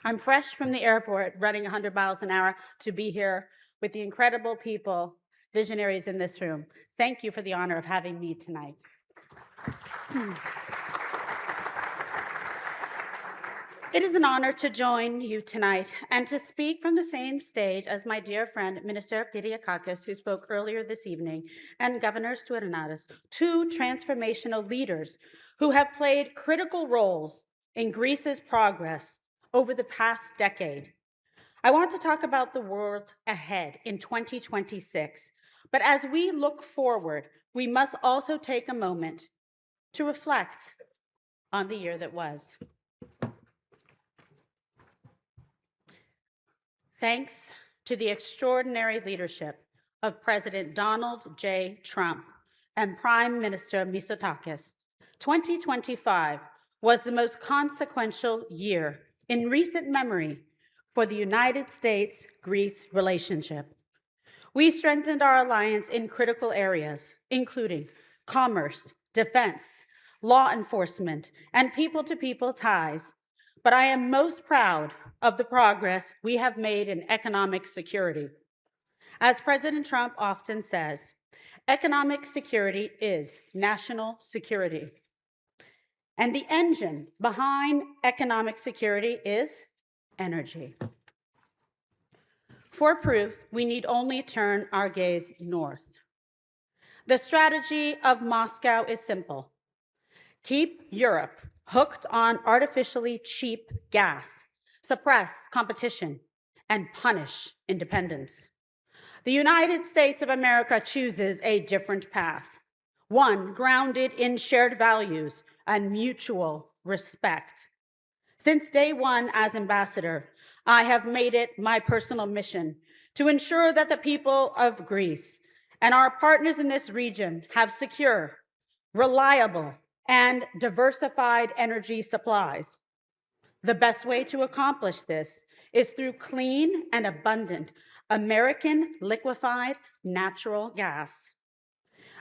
I'm fresh from the airport, running 100 miles an hour to be here with the incredible people, visionaries in this room. Thank you for the honor of having me tonight. It is an honor to join you tonight and to speak from the same stage as my dear friend, Minister Kyriakakis, who spoke earlier this evening, and Governor Stournaris, two transformational leaders who have played critical roles in Greece's progress over the past decade. I want to talk about the world ahead in 2026, but as we look forward, we must also take a moment to reflect on the year that was. Thanks to the extraordinary leadership of President Donald J. Trump and Prime Minister Mitsotakis, 2025 was the most consequential year in recent memory for the United States-Greece relationship. We strengthened our alliance in critical areas, including commerce, defense, law enforcement, and people-to-people ties. But I am most proud of the progress we have made in economic security. As President Trump often says, economic security is national security. And the engine behind economic security is energy. For proof, we need only turn our gaze north. The strategy of Moscow is simple. Keep Europe hooked on artificially cheap gas, suppress competition, and punish independence. The United States of America chooses a different path, one grounded in shared values and mutual respect. Since day one as ambassador, I have made it my personal mission to ensure that the people of Greece and our partners in this region have secure, reliable, and diversified energy supplies. The best way to accomplish this is through clean and abundant American liquefied natural gas.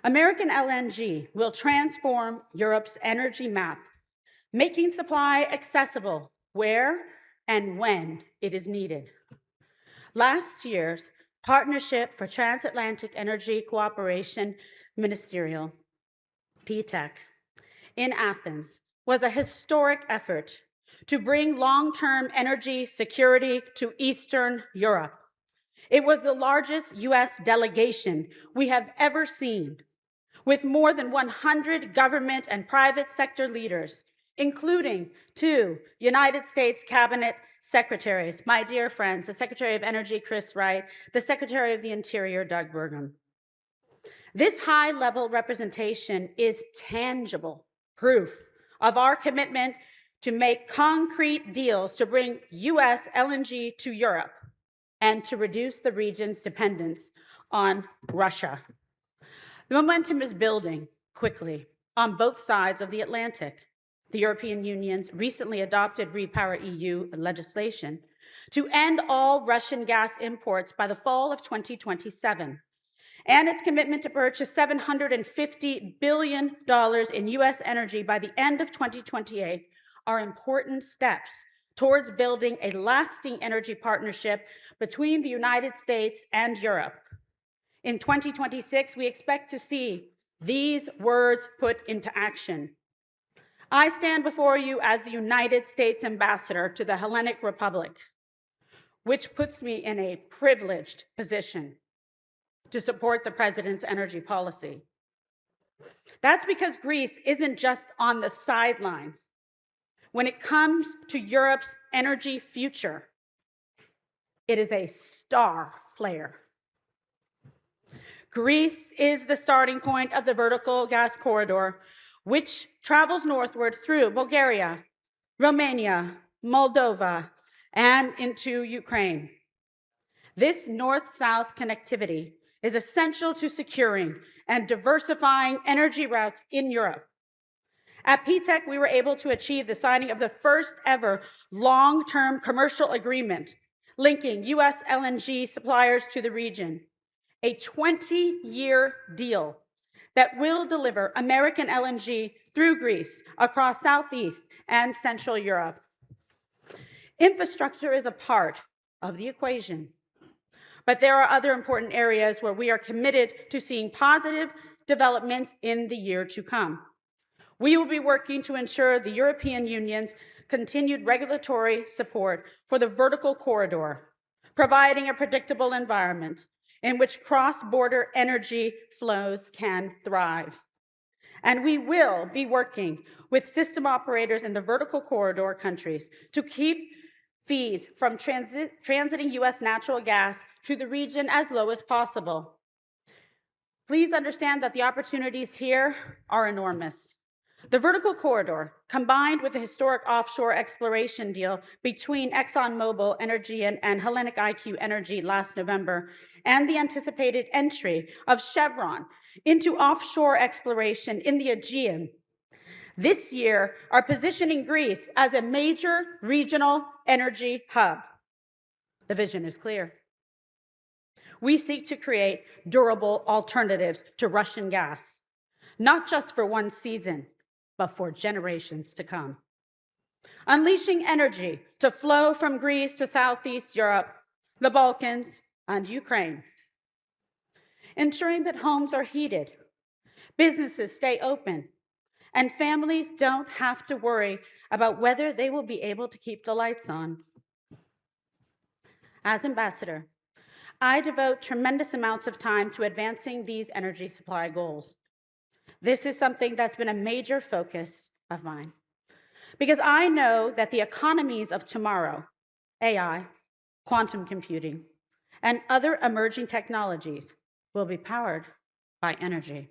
American LNG will transform Europe's energy map, making supply accessible where and when it is needed. Last year's Partnership for Transatlantic Energy Cooperation Ministerial, PTEC, in Athens was a historic effort to bring long-term energy security to Eastern Europe. It was the largest US delegation we have ever seen, with more than 100 government and private sector leaders, including two United States cabinet secretaries, my dear friends, the Secretary of Energy, Chris Wright, the Secretary of the Interior, Doug Burgum. This high-level representation is tangible proof of our commitment to make concrete deals to bring US LNG to Europe and to reduce the region's dependence on Russia. The momentum is building quickly on both sides of the Atlantic. The European Union's recently adopted REPowerEU legislation to end all Russian gas imports by the fall of 2027, and its commitment to purchase $750 billion in US energy by the end of 2028 are important steps towards building a lasting energy partnership between the United States and Europe. In 2026, we expect to see these words put into action. I stand before you as the United States ambassador to the Hellenic Republic, which puts me in a privileged position to support the president's energy policy. That's because Greece isn't just on the sidelines. When it comes to Europe's energy future, it is a star player. Greece is the starting point of the vertical gas corridor, which travels northward through Bulgaria, Romania, Moldova, and into Ukraine. This north-south connectivity is essential to securing and diversifying energy routes in Europe. At PTEC, we were able to achieve the signing of the first ever long-term commercial agreement linking US LNG suppliers to the region, a 20-year deal that will deliver American LNG through Greece across Southeast and Central Europe. Infrastructure is a part of the equation. But there are other important areas where we are committed to seeing positive developments in the year to come. We will be working to ensure the European Union's continued regulatory support for the vertical corridor, providing a predictable environment in which cross-border energy flows can thrive. And we will be working with system operators in the vertical corridor countries to keep fees from transiting US natural gas to the region as low as possible. Please understand that the opportunities here are enormous. The vertical corridor, combined with the historic offshore exploration deal between ExxonMobil Energy and Hellenic IQ Energy last November, and the anticipated entry of Chevron into offshore exploration in the Aegean, this year are positioning Greece as a major regional energy hub. The vision is clear. We seek to create durable alternatives to Russian gas, not just for one season, but for generations to come. Unleashing energy to flow from Greece to Southeast Europe, the Balkans, and Ukraine. Ensuring that homes are heated, businesses stay open, and families don't have to worry about whether they will be able to keep the lights on. As ambassador, I devote tremendous amounts of time to advancing these energy supply goals. This is something that's been a major focus of mine, because I know that the economies of tomorrow, AI, quantum computing, and other emerging technologies will be powered by energy.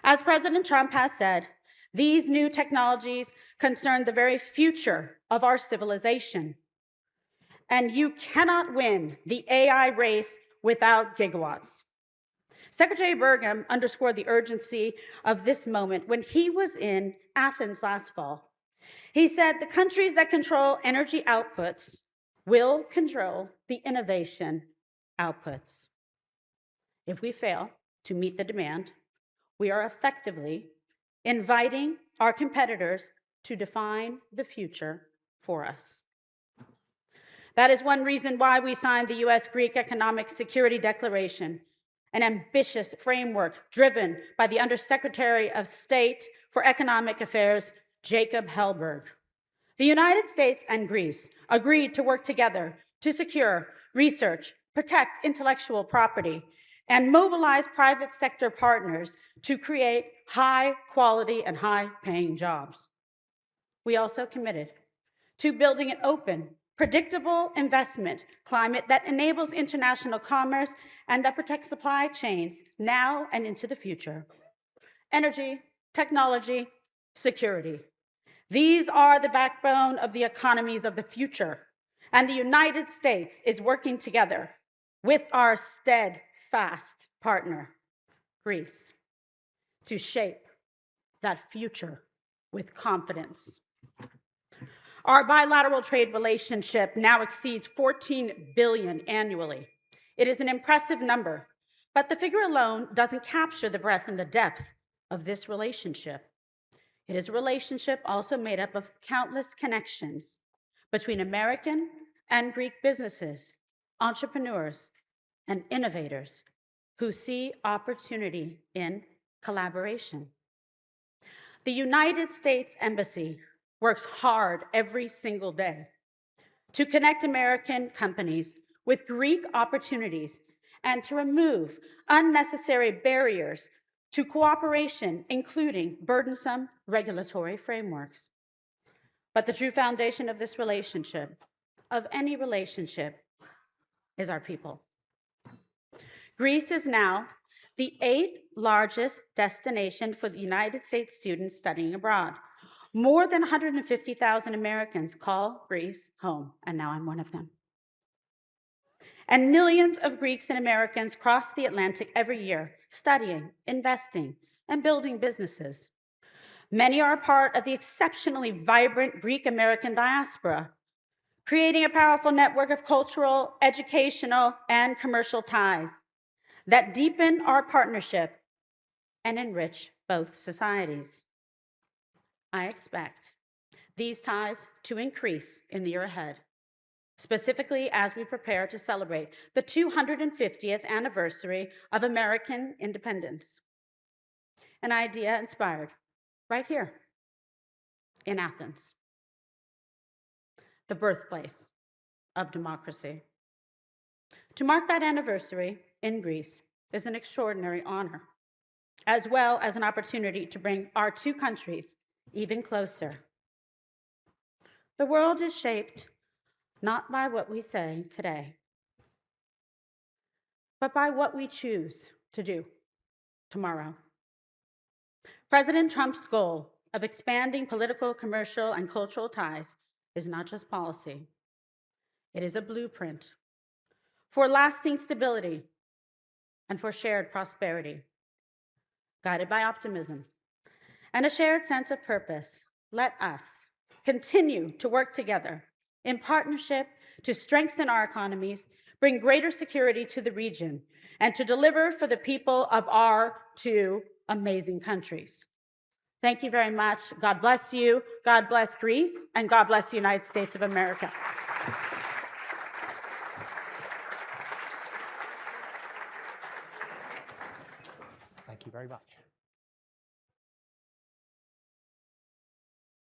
As President Trump has said, these new technologies concern the very future of our civilization. And you cannot win the AI race without gigawatts. Secretary Burgum underscored the urgency of this moment when he was in Athens last fall. He said, the countries that control energy outputs will control the innovation outputs. If we fail to meet the demand, we are effectively inviting our competitors to define the future for us. That is one reason why we signed the US-Greek Economic Security Declaration, an ambitious framework driven by the Undersecretary of State for Economic Affairs, Jacob Hellberg. The United States and Greece agreed to work together to secure research, protect intellectual property, and mobilize private sector partners to create high-quality and high-paying jobs. We also committed to building an open, predictable investment climate that enables international commerce and that protects supply chains now and into the future. Energy, technology, security. These are the backbone of the economies of the future, and the United States is working together with our steadfast partner, Greece, to shape that future with confidence. Our bilateral trade relationship now exceeds $14 billion annually. It is an impressive number, but the figure alone doesn't capture the breadth and the depth of this relationship. It is a relationship also made up of countless connections between American and Greek businesses, entrepreneurs, and innovators who see opportunity in collaboration. The United States Embassy works hard every single day to connect American companies with Greek opportunities and to remove unnecessary barriers to cooperation, including burdensome regulatory frameworks. But the true foundation of this relationship, of any relationship, is our people. Greece is now the 8th largest destination for the United States students studying abroad. More than 150,000 Americans call Greece home, and now I'm one of them. And millions of Greeks and Americans cross the Atlantic every year, studying, investing, and building businesses. Many are a part of the exceptionally vibrant Greek-American diaspora, creating a powerful network of cultural, educational, and commercial ties that deepen our partnership and enrich both societies. I expect these ties to increase in the year ahead, specifically as we prepare to celebrate the 250th anniversary of American independence. An idea inspired right here in Athens, the birthplace of democracy. To mark that anniversary in Greece is an extraordinary honor, as well as an opportunity to bring our two countries even closer. The world is shaped not by what we say today, but by what we choose to do tomorrow. President Trump's goal of expanding political, commercial, and cultural ties is not just policy. It is a blueprint for lasting stability and for shared prosperity. Guided by optimism and a shared sense of purpose, let us continue to work together in partnership to strengthen our economies, bring greater security to the region, and to deliver for the people of our two amazing countries. Thank you very much. God bless you. God bless Greece, and God bless the United States of America. Thank you very much.